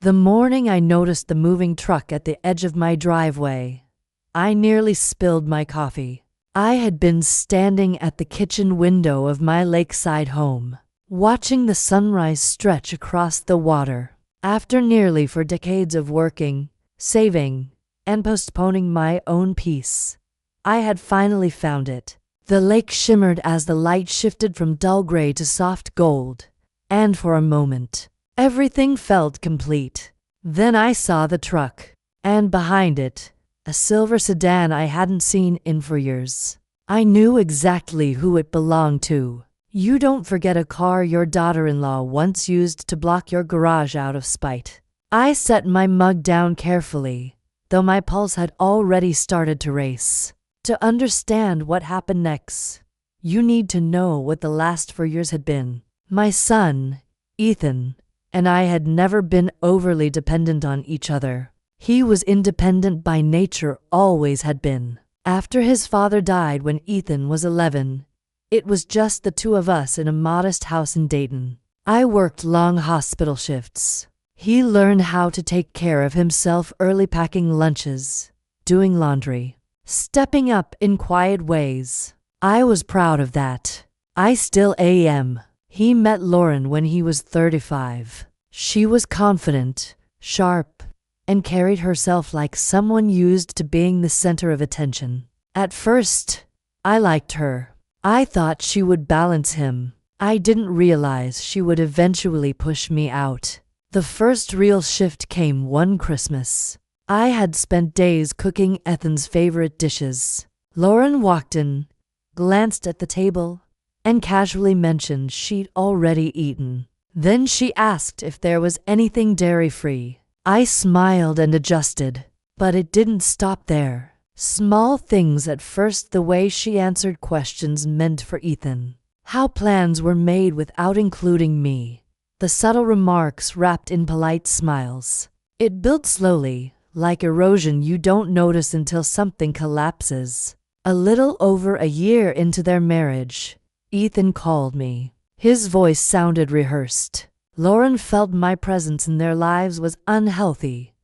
The morning I noticed the moving truck at the edge of my driveway, I nearly spilled my coffee. I had been standing at the kitchen window of my lakeside home, watching the sunrise stretch across the water. After nearly 4 decades of working, saving, and postponing my own peace, I had finally found it. The lake shimmered as the light shifted from dull gray to soft gold, and for a moment, everything felt complete. Then I saw the truck, and behind it, a silver sedan I hadn't seen in for years. I knew exactly who it belonged to. You don't forget a car your daughter-in-law once used to block your garage out of spite. I set my mug down carefully, though my pulse had already started to race. To understand what happened next, you need to know what the last 4 years had been. My son, Ethan, and I had never been overly dependent on each other. He was independent by nature, always had been. After his father died when Ethan was 11, it was just the two of us in a modest house in Dayton. I worked long hospital shifts. He learned how to take care of himself early, packing lunches, doing laundry, stepping up in quiet ways. I was proud of that. I still am. He met Lauren when he was 35. She was confident, sharp, and carried herself like someone used to being the center of attention. At first, I liked her. I thought she would balance him. I didn't realize she would eventually push me out. The first real shift came one Christmas. I had spent days cooking Ethan's favorite dishes. Lauren walked in, glanced at the table, and casually mentioned she'd already eaten. Then she asked if there was anything dairy-free. I smiled and adjusted, but it didn't stop there. Small things at first, the way she answered questions meant for Ethan, how plans were made without including me, the subtle remarks wrapped in polite smiles. It built slowly, like erosion you don't notice until something collapses. A little over a year into their marriage, Ethan called me. His voice sounded rehearsed. Lauren felt my presence in their lives was unhealthy.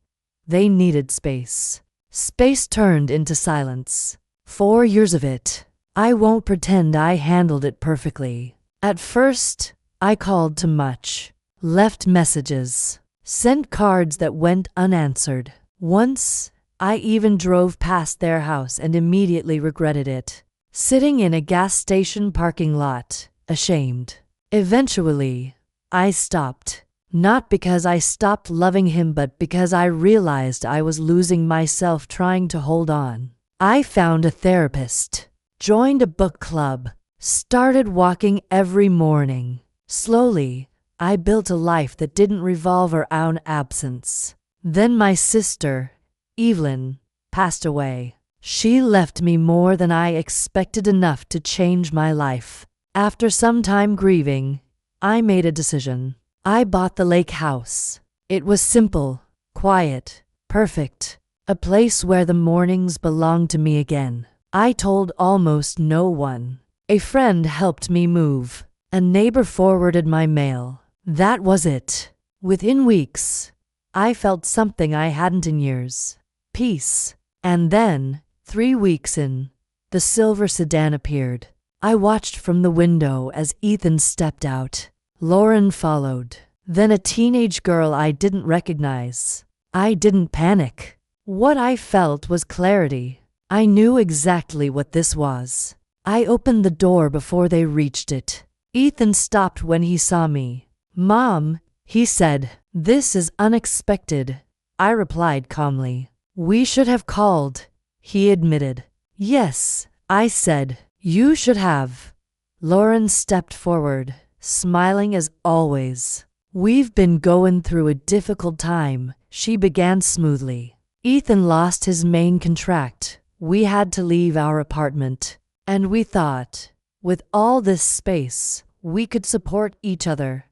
They needed space. Space turned into silence. 4 years of it. I won't pretend I handled it perfectly. At first, I called too much, left messages, sent cards that went unanswered. Once, I even drove past their house and immediately regretted it, sitting in a gas station parking lot, ashamed. Eventually, I stopped, not because I stopped loving him, but because I realized I was losing myself trying to hold on. I found a therapist, joined a book club, started walking every morning. Slowly, I built a life that didn't revolve around absence. Then my sister, Evelyn, passed away. She left me more than I expected, enough to change my life. After some time grieving, I made a decision. I bought the lake house. It was simple, quiet, perfect, a place where the mornings belonged to me again. I told almost no one. A friend helped me move. A neighbor forwarded my mail. That was it. Within weeks, I felt something I hadn't in years. Peace. And then, 3 weeks in, the silver sedan appeared. I watched from the window as Ethan stepped out. Lauren followed. Then a teenage girl I didn't recognize. I didn't panic. What I felt was clarity. I knew exactly what this was. I opened the door before they reached it. Ethan stopped when he saw me. "Mom," he said, "this is unexpected." I replied calmly. "We should have called," he admitted. "Yes," I said, "you should have." Lauren stepped forward, smiling as always. "We've been going through a difficult time," she began smoothly. "Ethan lost his main contract. We had to leave our apartment. And we thought, with all this space, we could support each other."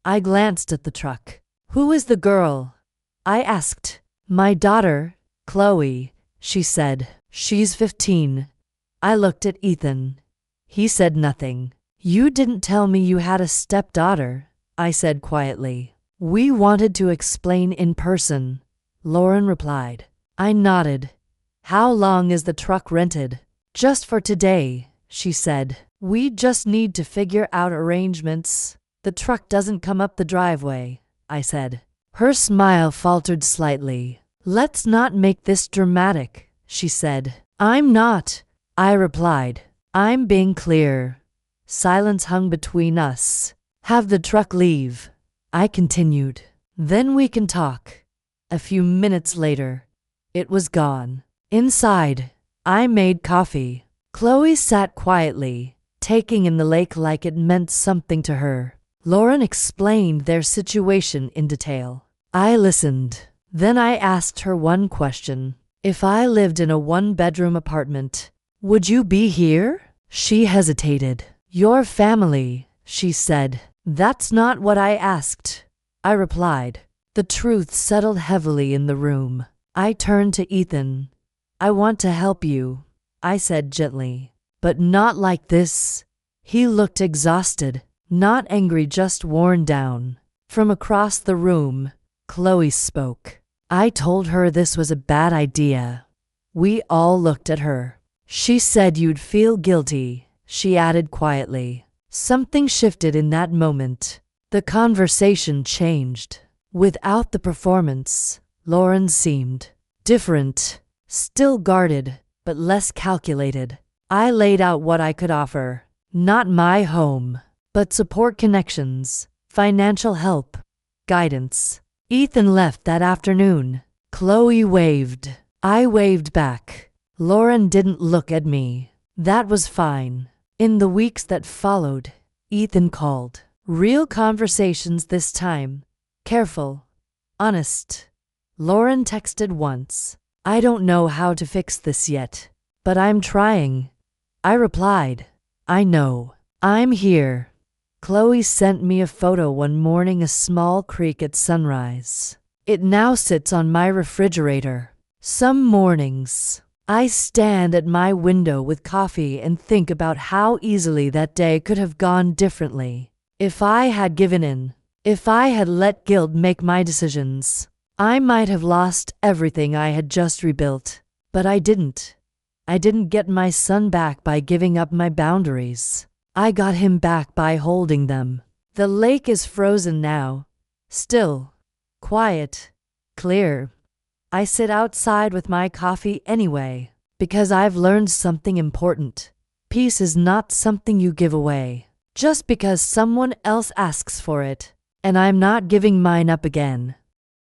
I glanced at the truck. "Who is the girl?" I asked. "My daughter, Chloe," she said. "She's 15. I looked at Ethan. He said nothing. "You didn't tell me you had a stepdaughter," I said quietly. We wanted to explain in person, Lauren replied. I nodded. How long is the truck rented? Just for today, she said. We just need to figure out arrangements. The truck doesn't come up the driveway, I said. Her smile faltered slightly. Let's not make this dramatic, she said. I'm not, I replied. I'm being clear. Silence hung between us. Have the truck leave, I continued. Then we can talk. A few minutes later, it was gone. Inside, I made coffee. Chloe sat quietly, taking in the lake like it meant something to her. Lauren explained their situation in detail. I listened. Then I asked her one question. If I lived in a one-bedroom apartment, would you be here? She hesitated. Your family, she said. That's not what I asked, I replied. The truth settled heavily in the room. I turned to Ethan. I want to help you, I said gently. But not like this. He looked exhausted, not angry, just worn down. From across the room, Chloe spoke. I told her this was a bad idea. We all looked at her. She said you'd feel guilty, she added quietly. Something shifted in that moment. The conversation changed. Without the performance, Lauren seemed different, still guarded, but less calculated. I laid out what I could offer. Not my home, but support, connections, financial help, guidance. Ethan left that afternoon. Chloe waved. I waved back. Lauren didn't look at me. That was fine. In the weeks that followed, Ethan called. Real conversations this time. Careful. Honest. Lauren texted once. I don't know how to fix this yet, but I'm trying. I replied. I know. I'm here. Chloe sent me a photo one morning, a small creek at sunrise. It now sits on my refrigerator. Some mornings, I stand at my window with coffee and think about how easily that day could have gone differently. If I had given in, if I had let guilt make my decisions, I might have lost everything I had just rebuilt. But I didn't. I didn't get my son back by giving up my boundaries. I got him back by holding them. The lake is frozen now. Still. Quiet. Clear. I sit outside with my coffee anyway, because I've learned something important. Peace is not something you give away, just because someone else asks for it. And I'm not giving mine up again.